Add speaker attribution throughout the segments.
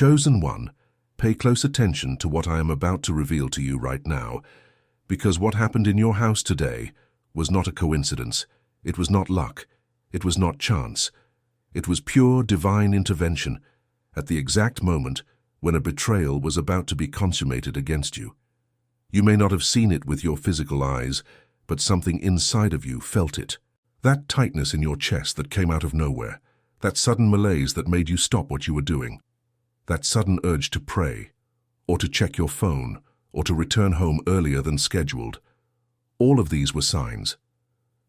Speaker 1: Chosen one, pay close attention to what I am about to reveal to you right now, because what happened in your house today was not a coincidence. It was not luck. It was not chance. It was pure divine intervention at the exact moment when a betrayal was about to be consummated against you. You may not have seen it with your physical eyes, but something inside of you felt it. That tightness in your chest that came out of nowhere, that sudden malaise that made you stop what you were doing, that sudden urge to pray, or to check your phone, or to return home earlier than scheduled. All of these were signs.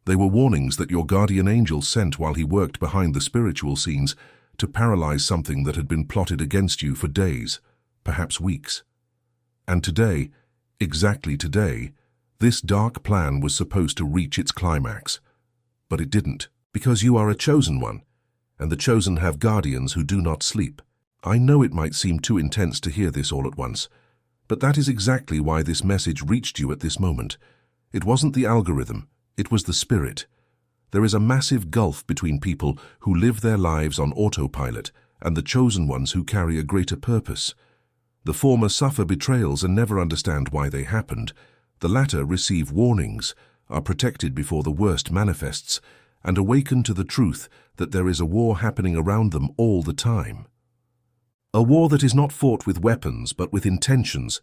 Speaker 1: They were warnings that your guardian angel sent while he worked behind the spiritual scenes to paralyze something that had been plotted against you for days, perhaps weeks. And today, exactly today, this dark plan was supposed to reach its climax. But it didn't, because you are a chosen one, and the chosen have guardians who do not sleep. I know it might seem too intense to hear this all at once, but that is exactly why this message reached you at this moment. It wasn't the algorithm, it was the spirit. There is a massive gulf between people who live their lives on autopilot and the chosen ones who carry a greater purpose. The former suffer betrayals and never understand why they happened. The latter receive warnings, are protected before the worst manifests, and awaken to the truth that there is a war happening around them all the time. A war that is not fought with weapons but with intentions,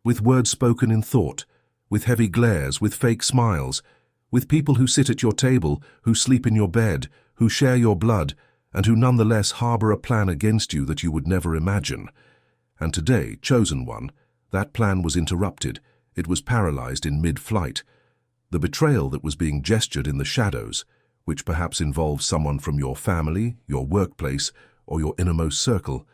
Speaker 1: with words spoken in thought, with heavy glares, with fake smiles, with people who sit at your table, who sleep in your bed, who share your blood, and who nonetheless harbor a plan against you that you would never imagine. And today, chosen one, that plan was interrupted. It was paralyzed in mid-flight. The betrayal that was being gestured in the shadows, which perhaps involves someone from your family, your workplace, or your innermost circle,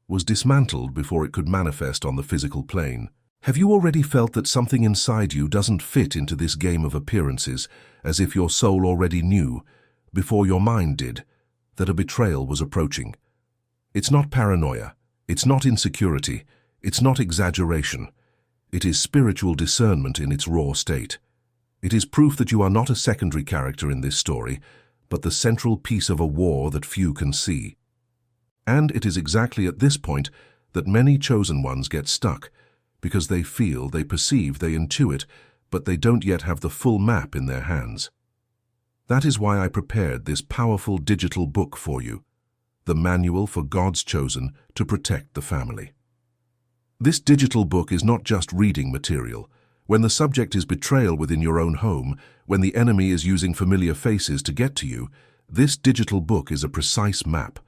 Speaker 1: was dismantled before it could manifest on the physical plane. Have you already felt that something inside you doesn't fit into this game of appearances, as if your soul already knew, before your mind did, that a betrayal was approaching? It's not paranoia, it's not insecurity, it's not exaggeration. It is spiritual discernment in its raw state. It is proof that you are not a secondary character in this story, but the central piece of a war that few can see. And it is exactly at this point that many chosen ones get stuck, because they feel, they perceive, they intuit, but they don't yet have the full map in their hands. That is why I prepared this powerful digital book for you, the Manual for God's Chosen to Protect the Family. This digital book is not just reading material. When the subject is betrayal within your own home, when the enemy is using familiar faces to get to you, this digital book is a precise map.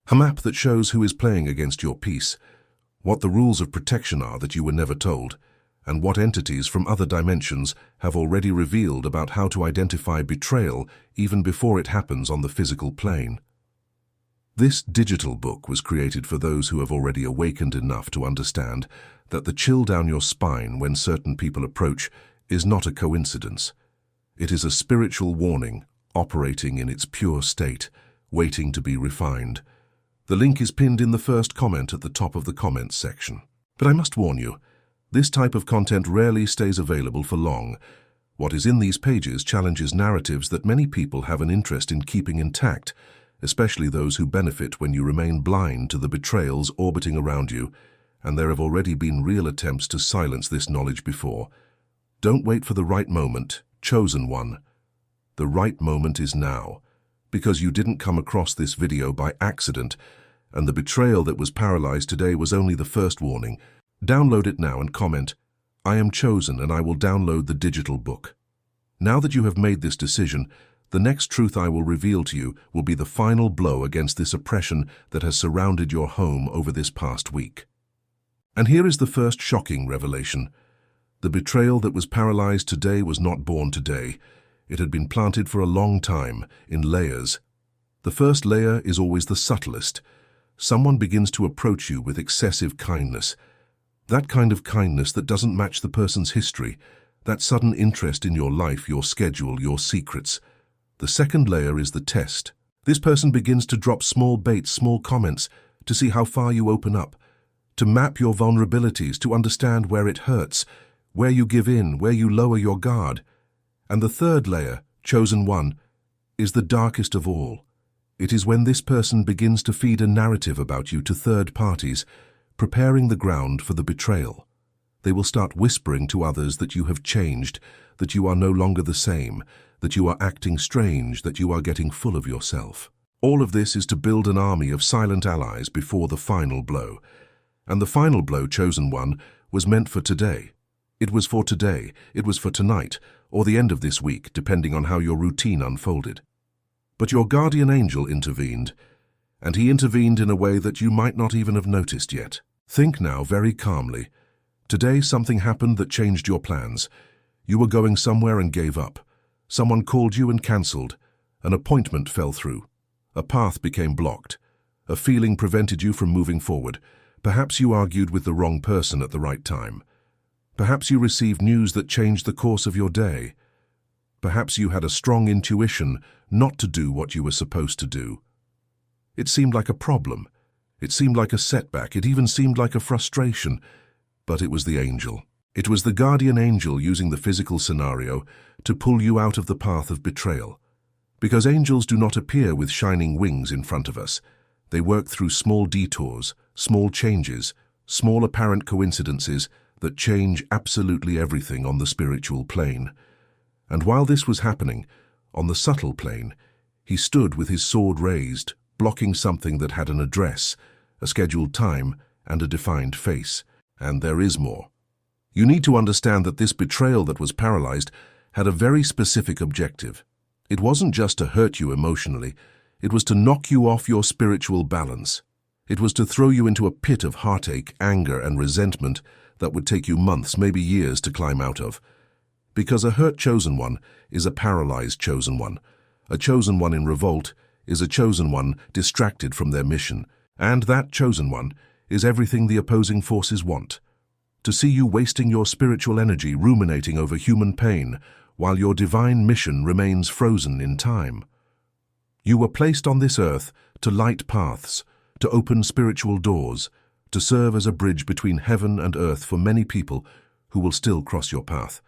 Speaker 1: A map that shows who is playing against your peace, what the rules of protection are that you were never told, and what entities from other dimensions have already revealed about how to identify betrayal even before it happens on the physical plane. This digital book was created for those who have already awakened enough to understand that the chill down your spine when certain people approach is not a coincidence. It is a spiritual warning operating in its pure state, waiting to be refined. The link is pinned in the first comment at the top of the comments section. But I must warn you, this type of content rarely stays available for long. What is in these pages challenges narratives that many people have an interest in keeping intact, especially those who benefit when you remain blind to the betrayals orbiting around you, and there have already been real attempts to silence this knowledge before. Don't wait for the right moment, chosen one. The right moment is now, because you didn't come across this video by accident, and the betrayal that was paralyzed today was only the first warning. Download it now and comment, "I am chosen and I will download the digital book." Now that you have made this decision, the next truth I will reveal to you will be the final blow against this oppression that has surrounded your home over this past week. And here is the first shocking revelation. The betrayal that was paralyzed today was not born today. It had been planted for a long time, in layers. The first layer is always the subtlest. Someone begins to approach you with excessive kindness. That kind of kindness that doesn't match the person's history, that sudden interest in your life, your schedule, your secrets. The second layer is the test. This person begins to drop small baits, small comments, to see how far you open up, to map your vulnerabilities, to understand where it hurts, where you give in, where you lower your guard. And the third layer, chosen one, is the darkest of all. It is when this person begins to feed a narrative about you to third parties, preparing the ground for the betrayal. They will start whispering to others that you have changed, that you are no longer the same, that you are acting strange, that you are getting full of yourself. All of this is to build an army of silent allies before the final blow. And the final blow, chosen one, was meant for today. It was for today, it was for tonight, or the end of this week, depending on how your routine unfolded. But your guardian angel intervened, and he intervened in a way that you might not even have noticed yet. Think now very calmly. Today something happened that changed your plans. You were going somewhere and gave up. Someone called you and cancelled. An appointment fell through. A path became blocked. A feeling prevented you from moving forward. Perhaps you argued with the wrong person at the right time. Perhaps you received news that changed the course of your day. Perhaps you had a strong intuition not to do what you were supposed to do. It seemed like a problem. It seemed like a setback. It even seemed like a frustration. But it was the angel. It was the guardian angel using the physical scenario to pull you out of the path of betrayal. Because angels do not appear with shining wings in front of us. They work through small detours, small changes, small apparent coincidences that change absolutely everything on the spiritual plane. And while this was happening, on the subtle plane, he stood with his sword raised, blocking something that had an address, a scheduled time, and a defined face. And there is more. You need to understand that this betrayal that was paralyzed had a very specific objective. It wasn't just to hurt you emotionally, it was to knock you off your spiritual balance. It was to throw you into a pit of heartache, anger, and resentment that would take you months, maybe years, to climb out of. Because a hurt chosen one is a paralyzed chosen one. A chosen one in revolt is a chosen one distracted from their mission. And that chosen one is everything the opposing forces want. To see you wasting your spiritual energy ruminating over human pain while your divine mission remains frozen in time. You were placed on this earth to light paths, to open spiritual doors, to serve as a bridge between heaven and earth for many people who will still cross your path.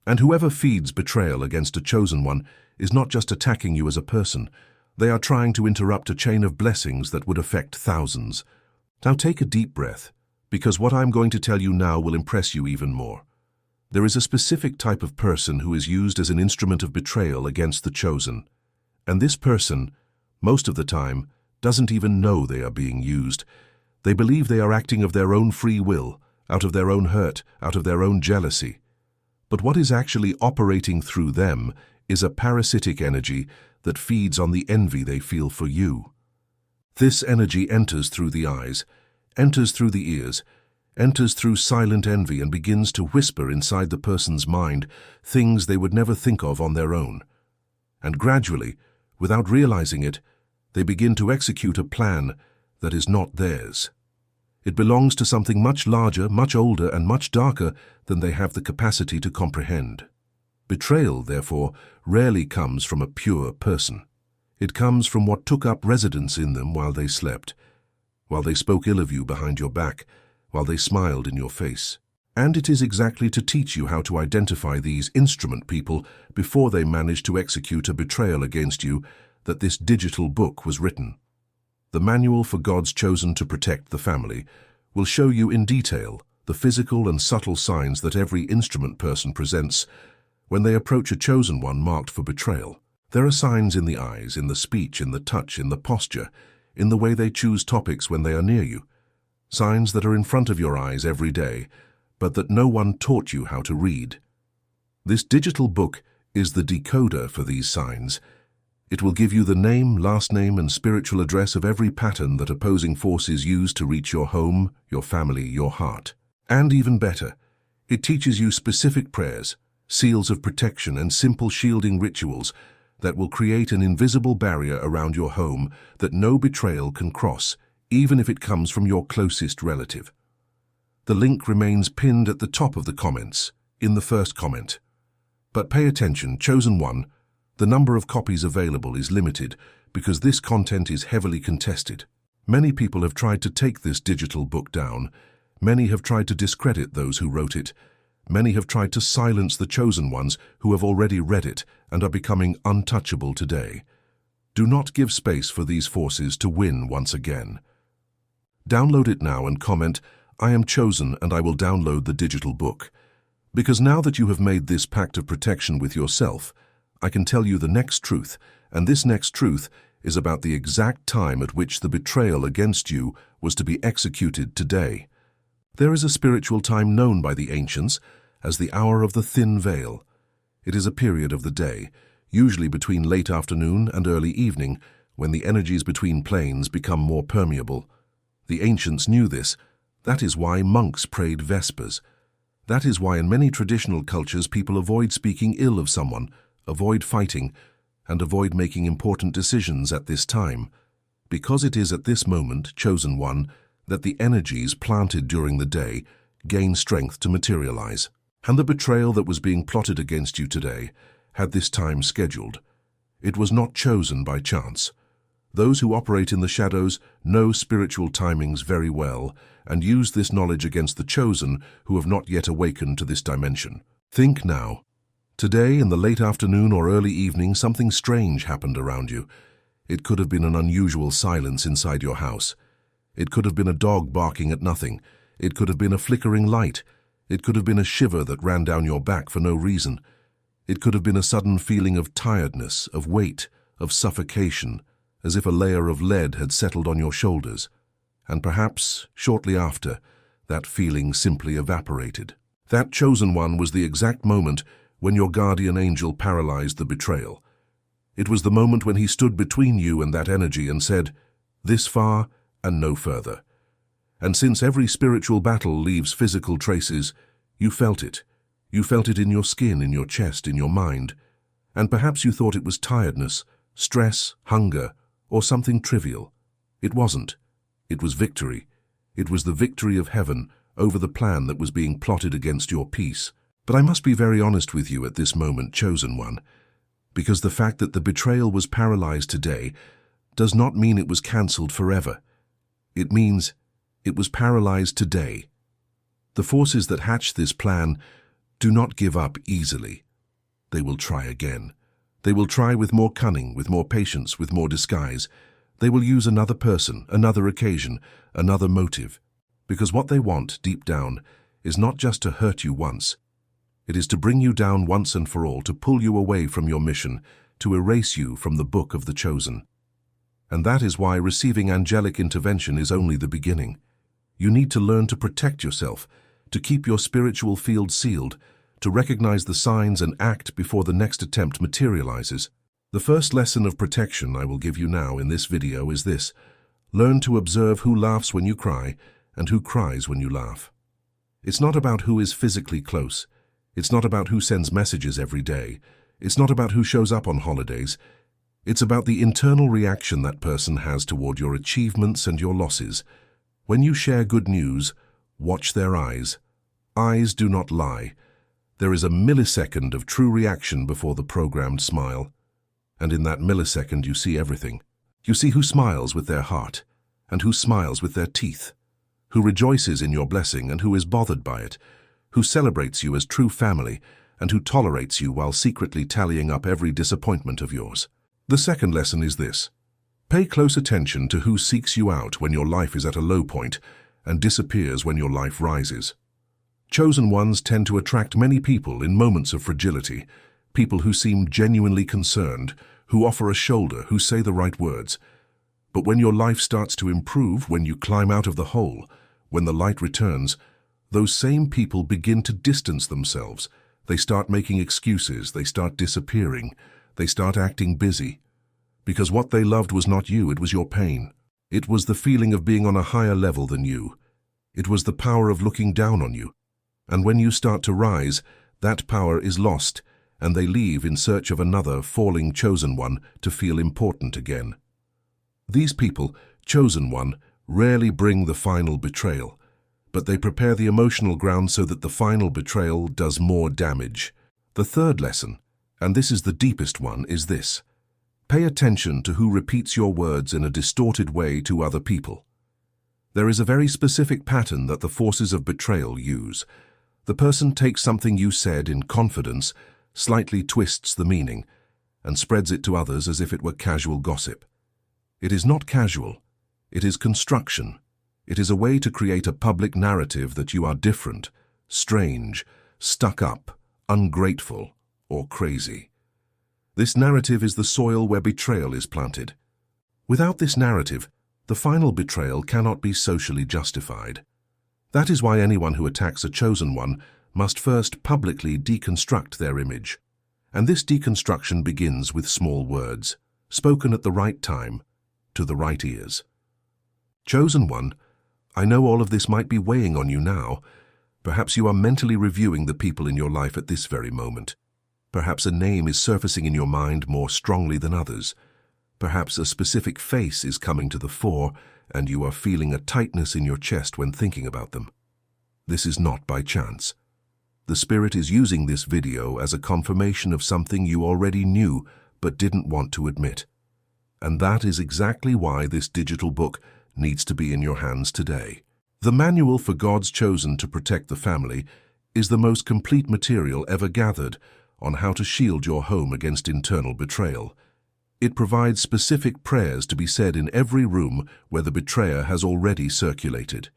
Speaker 1: And whoever feeds betrayal against a chosen one is not just attacking you as a person, they are trying to interrupt a chain of blessings that would affect thousands. Now take a deep breath, because what I'm going to tell you now will impress you even more. There is a specific type of person who is used as an instrument of betrayal against the chosen. And this person, most of the time, doesn't even know they are being used. They believe they are acting of their own free will, out of their own hurt, out of their own jealousy. But what is actually operating through them is a parasitic energy that feeds on the envy they feel for you. This energy enters through the eyes, enters through the ears, enters through silent envy and begins to whisper inside the person's mind things they would never think of on their own. And gradually, without realizing it, they begin to execute a plan that is not theirs. It belongs to something much larger, much older, and much darker than they have the capacity to comprehend. Betrayal, therefore, rarely comes from a pure person. It comes from what took up residence in them while they slept, while they spoke ill of you behind your back, while they smiled in your face. And it is exactly to teach you how to identify these instrument people before they manage to execute a betrayal against you that this digital book was written. The Manual for God's Chosen to Protect the Family will show you in detail the physical and subtle signs that every instrument person presents when they approach a chosen one marked for betrayal. There are signs in the eyes, in the speech, in the touch, in the posture, in the way they choose topics when they are near you. Signs that are in front of your eyes every day, but that no one taught you how to read. This digital book is the decoder for these signs. It will give you the name, last name, and spiritual address of every pattern that opposing forces use to reach your home, your family, your heart. And even better, it teaches you specific prayers, seals of protection, and simple shielding rituals that will create an invisible barrier around your home that no betrayal can cross, even if it comes from your closest relative. The link remains pinned at the top of the comments, in the first comment. But pay attention, chosen one, the number of copies available is limited because this content is heavily contested. Many people have tried to take this digital book down. Many have tried to discredit those who wrote it. Many have tried to silence the chosen ones who have already read it and are becoming untouchable today. Do not give space for these forces to win once again. Download it now and comment, "I am chosen and I will download the digital book." Because now that you have made this pact of protection with yourself, I can tell you the next truth, and this next truth is about the exact time at which the betrayal against you was to be executed today. There is a spiritual time known by the ancients as the hour of the thin veil. It is a period of the day, usually between late afternoon and early evening, when the energies between planes become more permeable. The ancients knew this. That is why monks prayed Vespers. That is why in many traditional cultures people avoid speaking ill of someone, avoid fighting, and avoid making important decisions at this time. Because it is at this moment, chosen one, that the energies planted during the day gain strength to materialize. And the betrayal that was being plotted against you today had this time scheduled. It was not chosen by chance. Those who operate in the shadows know spiritual timings very well and use this knowledge against the chosen who have not yet awakened to this dimension. Think now. Today, in the late afternoon or early evening, something strange happened around you. It could have been an unusual silence inside your house. It could have been a dog barking at nothing. It could have been a flickering light. It could have been a shiver that ran down your back for no reason. It could have been a sudden feeling of tiredness, of weight, of suffocation, as if a layer of lead had settled on your shoulders. And perhaps, shortly after, that feeling simply evaporated. That chosen one was the exact moment when your guardian angel paralyzed the betrayal. It was the moment when he stood between you and that energy and said, "This far and no further." And since every spiritual battle leaves physical traces, you felt it. You felt it in your skin, in your chest, in your mind. And perhaps you thought it was tiredness, stress, hunger, or something trivial. It wasn't. It was victory. It was the victory of heaven over the plan that was being plotted against your peace. But I must be very honest with you at this moment, chosen one, because the fact that the betrayal was paralyzed today does not mean it was cancelled forever. It means it was paralyzed today. The forces that hatched this plan do not give up easily. They will try again. They will try with more cunning, with more patience, with more disguise. They will use another person, another occasion, another motive. Because what they want, deep down, is not just to hurt you once. It is to bring you down once and for all, to pull you away from your mission, to erase you from the book of the chosen. And that is why receiving angelic intervention is only the beginning. You need to learn to protect yourself, to keep your spiritual field sealed, to recognize the signs and act before the next attempt materializes. The first lesson of protection I will give you now in this video is this: learn to observe who laughs when you cry and who cries when you laugh. It's not about who is physically close. It's not about who sends messages every day. It's not about who shows up on holidays. It's about the internal reaction that person has toward your achievements and your losses. When you share good news, watch their eyes. Eyes do not lie. There is a millisecond of true reaction before the programmed smile. And in that millisecond you see everything. You see who smiles with their heart and who smiles with their teeth, who rejoices in your blessing and who is bothered by it, who celebrates you as true family and who tolerates you while secretly tallying up every disappointment of yours. The second lesson is this: pay close attention to who seeks you out when your life is at a low point and disappears when your life rises. Chosen ones tend to attract many people in moments of fragility, people who seem genuinely concerned, who offer a shoulder, who say the right words. But when your life starts to improve, when you climb out of the hole, when the light returns, those same people begin to distance themselves. They start making excuses, they start disappearing, they start acting busy. Because what they loved was not you, it was your pain. It was the feeling of being on a higher level than you. It was the power of looking down on you. And when you start to rise, that power is lost, and they leave in search of another falling chosen one to feel important again. These people, chosen one, rarely bring the final betrayal, but they prepare the emotional ground so that the final betrayal does more damage. The third lesson, and this is the deepest one, is this: pay attention to who repeats your words in a distorted way to other people. There is a very specific pattern that the forces of betrayal use. The person takes something you said in confidence, slightly twists the meaning, and spreads it to others as if it were casual gossip. It is not casual. It is construction. It is a way to create a public narrative that you are different, strange, stuck up, ungrateful, or crazy. This narrative is the soil where betrayal is planted. Without this narrative, the final betrayal cannot be socially justified. That is why anyone who attacks a chosen one must first publicly deconstruct their image. And this deconstruction begins with small words, spoken at the right time, to the right ears. Chosen one, I know all of this might be weighing on you now. Perhaps you are mentally reviewing the people in your life at this very moment. Perhaps a name is surfacing in your mind more strongly than others. Perhaps a specific face is coming to the fore, and you are feeling a tightness in your chest when thinking about them. This is not by chance. The Spirit is using this video as a confirmation of something you already knew but didn't want to admit. And that is exactly why this digital book needs to be in your hands today. The Manual for God's Chosen to Protect the Family is the most complete material ever gathered on how to shield your home against internal betrayal. It provides specific prayers to be said in every room where the betrayer has already circulated.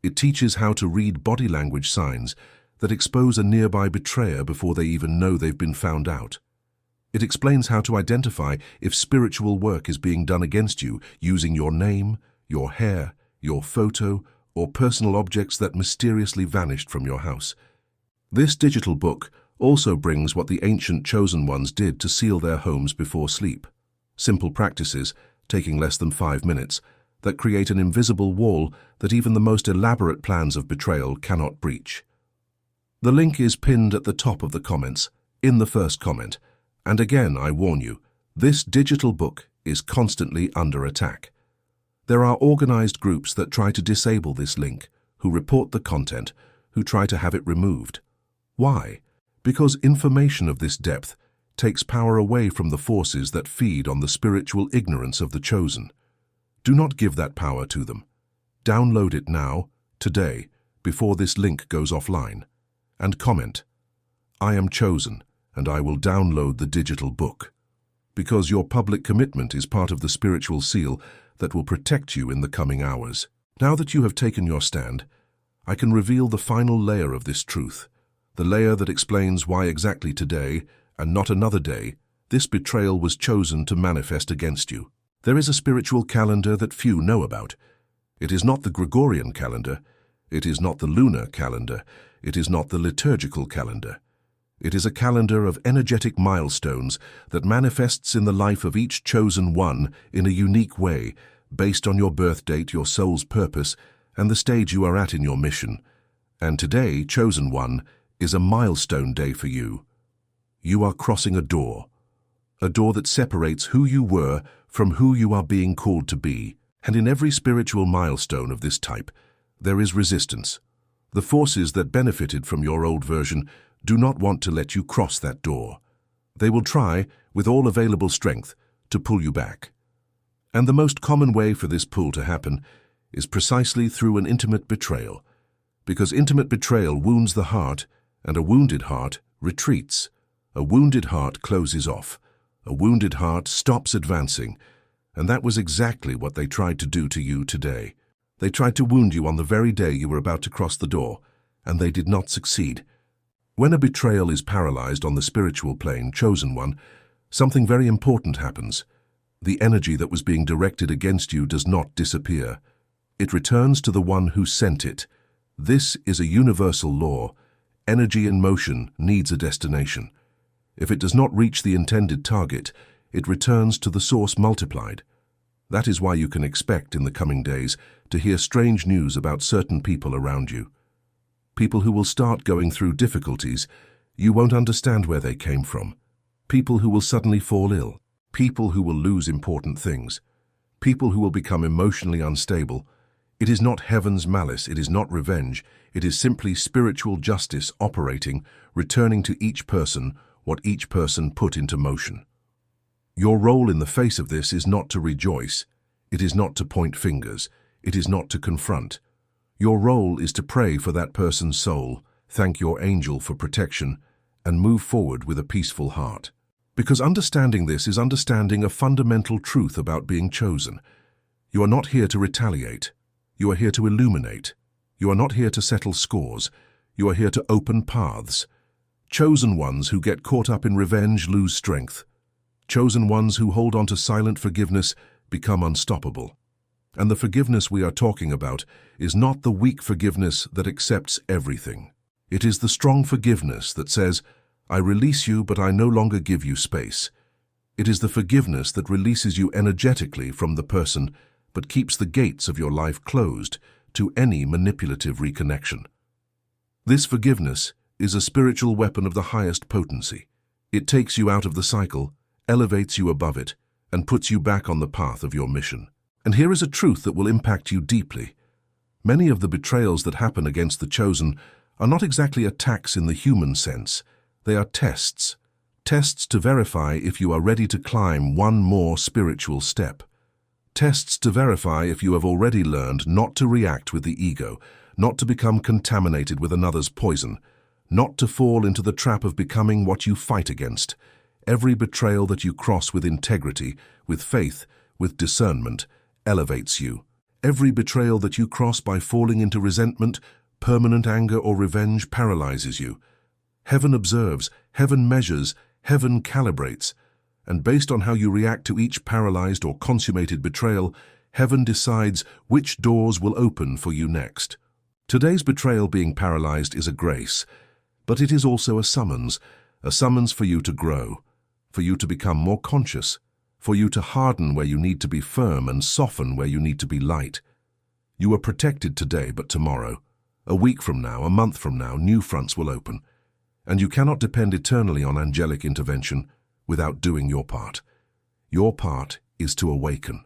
Speaker 1: It teaches how to read body language signs that expose a nearby betrayer before they even know they've been found out. It explains how to identify if spiritual work is being done against you using your name, your hair, your photo, or personal objects that mysteriously vanished from your house. This digital book also brings what the ancient chosen ones did to seal their homes before sleep. Simple practices, taking less than 5 minutes, that create an invisible wall that even the most elaborate plans of betrayal cannot breach. The link is pinned at the top of the comments, in the first comment. And again, I warn you, this digital book is constantly under attack. There are organized groups that try to disable this link, who report the content, who try to have it removed. Why? Because information of this depth takes power away from the forces that feed on the spiritual ignorance of the chosen. Do not give that power to them. Download it now, today, before this link goes offline. And comment, I am chosen, and I will download the digital book. Because your public commitment is part of the spiritual seal that will protect you in the coming hours. Now that you have taken your stand, I can reveal the final layer of this truth, the layer that explains why exactly today, and not another day, this betrayal was chosen to manifest against you. There is a spiritual calendar that few know about. It is not the Gregorian calendar. It is not the lunar calendar. It is not the liturgical calendar. It is a calendar of energetic milestones that manifests in the life of each chosen one in a unique way, based on your birth date, your soul's purpose, and the stage you are at in your mission. And today, chosen one, is a milestone day for you. You are crossing a door that separates who you were from who you are being called to be. And in every spiritual milestone of this type, there is resistance. The forces that benefited from your old version do not want to let you cross that door. They will try, with all available strength, to pull you back. And the most common way for this pull to happen is precisely through an intimate betrayal, because intimate betrayal wounds the heart, and a wounded heart retreats. A wounded heart closes off. A wounded heart stops advancing, and that was exactly what they tried to do to you today. They tried to wound you on the very day you were about to cross the door, and they did not succeed. When a betrayal is paralyzed on the spiritual plane, chosen one, something very important happens. The energy that was being directed against you does not disappear. It returns to the one who sent it. This is a universal law. Energy in motion needs a destination. If it does not reach the intended target, it returns to the source multiplied. That is why you can expect in the coming days to hear strange news about certain people around you. People who will start going through difficulties, you won't understand where they came from. People who will suddenly fall ill. People who will lose important things. People who will become emotionally unstable. It is not heaven's malice, it is not revenge, it is simply spiritual justice operating, returning to each person what each person put into motion. Your role in the face of this is not to rejoice, it is not to point fingers, it is not to confront. Your role is to pray for that person's soul, thank your angel for protection, and move forward with a peaceful heart. Because understanding this is understanding a fundamental truth about being chosen. You are not here to retaliate. You are here to illuminate. You are not here to settle scores. You are here to open paths. Chosen ones who get caught up in revenge lose strength. Chosen ones who hold on to silent forgiveness become unstoppable. And the forgiveness we are talking about is not the weak forgiveness that accepts everything. It is the strong forgiveness that says, I release you, but I no longer give you space. It is the forgiveness that releases you energetically from the person, but keeps the gates of your life closed to any manipulative reconnection. This forgiveness is a spiritual weapon of the highest potency. It takes you out of the cycle, elevates you above it, and puts you back on the path of your mission. And here is a truth that will impact you deeply. Many of the betrayals that happen against the chosen are not exactly attacks in the human sense. They are tests. Tests to verify if you are ready to climb one more spiritual step. Tests to verify if you have already learned not to react with the ego, not to become contaminated with another's poison, not to fall into the trap of becoming what you fight against. Every betrayal that you cross with integrity, with faith, with discernment, elevates you. Every betrayal that you cross by falling into resentment, permanent anger or revenge paralyzes you. Heaven observes, heaven measures, heaven calibrates, and based on how you react to each paralyzed or consummated betrayal, heaven decides which doors will open for you next. Today's betrayal being paralyzed is a grace, but it is also a summons for you to grow, for you to become more conscious, for you to harden where you need to be firm and soften where you need to be light. You are protected today, but tomorrow, a week from now, a month from now, new fronts will open. And you cannot depend eternally on angelic intervention without doing your part. Your part is to awaken.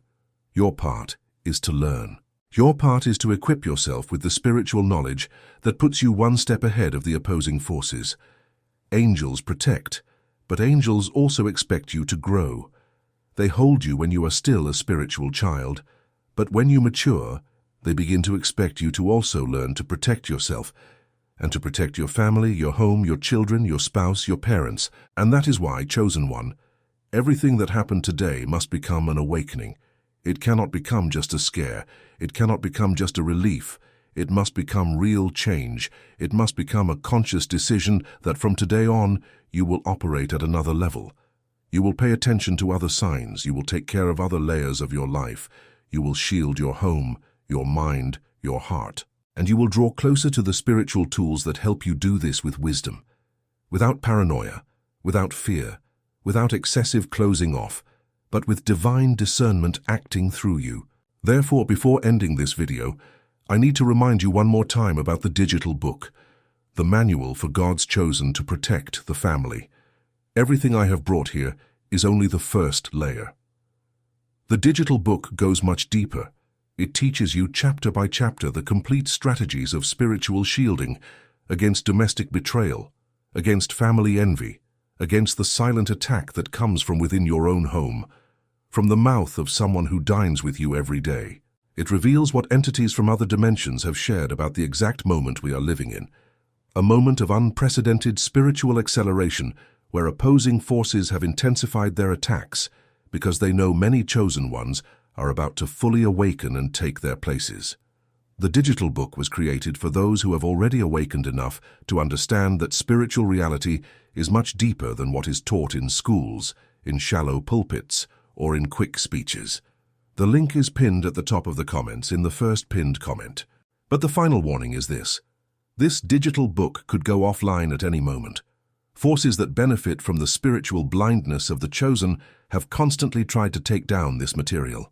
Speaker 1: Your part is to learn. Your part is to equip yourself with the spiritual knowledge that puts you one step ahead of the opposing forces. Angels protect, but angels also expect you to grow. They hold you when you are still a spiritual child, but when you mature, they begin to expect you to also learn to protect yourself, and to protect your family, your home, your children, your spouse, your parents. And that is why, chosen one, everything that happened today must become an awakening. It cannot become just a scare. It cannot become just a relief. It must become real change. It must become a conscious decision that from today on, you will operate at another level. You will pay attention to other signs. You will take care of other layers of your life. You will shield your home, your mind, your heart. And you will draw closer to the spiritual tools that help you do this with wisdom, without paranoia, without fear, without excessive closing off, but with divine discernment acting through you. Therefore, before ending this video, I need to remind you one more time about the digital book, the manual for God's chosen to protect the family. Everything I have brought here is only the first layer. The digital book goes much deeper. It teaches you chapter by chapter the complete strategies of spiritual shielding against domestic betrayal, against family envy, against the silent attack that comes from within your own home, from the mouth of someone who dines with you every day. It reveals what entities from other dimensions have shared about the exact moment we are living in, a moment of unprecedented spiritual acceleration where opposing forces have intensified their attacks because they know many chosen ones are about to fully awaken and take their places. The digital book was created for those who have already awakened enough to understand that spiritual reality is much deeper than what is taught in schools, in shallow pulpits, or in quick speeches. The link is pinned at the top of the comments in the first pinned comment. But the final warning is this. This digital book could go offline at any moment. Forces that benefit from the spiritual blindness of the chosen have constantly tried to take down this material.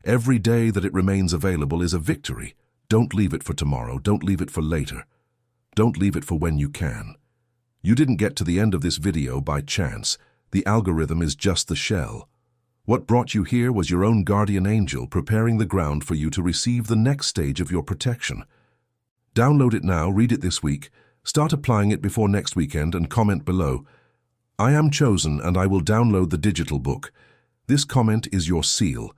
Speaker 1: Every day that it remains available is a victory. Don't leave it for tomorrow. Don't leave it for later. Don't leave it for when you can. You didn't get to the end of this video by chance. The algorithm is just the shell. What brought you here was your own guardian angel preparing the ground for you to receive the next stage of your protection. Download it now, read it this week, start applying it before next weekend, and comment below. I am chosen and I will download the digital book. This comment is your seal.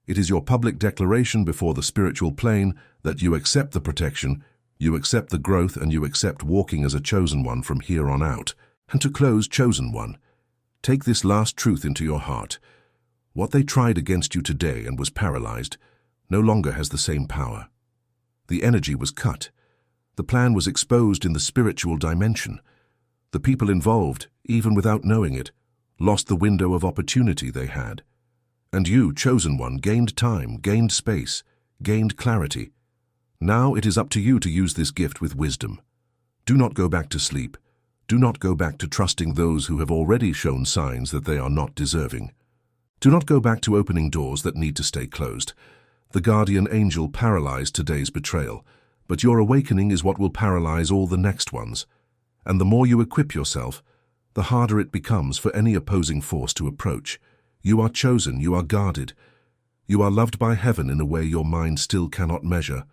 Speaker 1: It is your public declaration before the spiritual plane that you accept the protection, you accept the growth, and you accept walking as a chosen one from here on out. And to close, chosen one, Take this last truth into your heart. What they tried against you today and was paralyzed no longer has the same power. The energy was cut. The plan was exposed in the spiritual dimension. The people involved, even without knowing it, lost the window of opportunity they had. And you, chosen one, gained time, gained space, gained clarity. Now it is up to you to use this gift with wisdom. Do not go back to sleep. Do not go back to trusting those who have already shown signs that they are not deserving. Do not go back to opening doors that need to stay closed. The guardian angel paralyzed today's betrayal, but your awakening is what will paralyze all the next ones. And the more you equip yourself, the harder it becomes for any opposing force to approach. You are chosen, you are guarded. You are loved by heaven in a way your mind still cannot measure.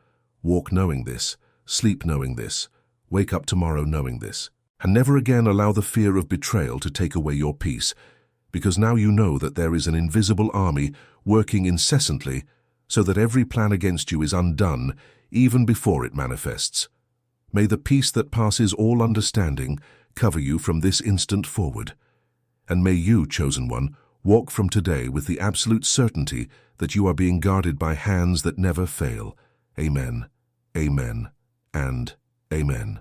Speaker 1: Walk knowing this, sleep knowing this, wake up tomorrow knowing this. And never again allow the fear of betrayal to take away your peace, because now you know that there is an invisible army working incessantly so that every plan against you is undone even before it manifests. May the peace that passes all understanding cover you from this instant forward. And may you, chosen one, walk from today with the absolute certainty that you are being guarded by hands that never fail. Amen, amen, and amen.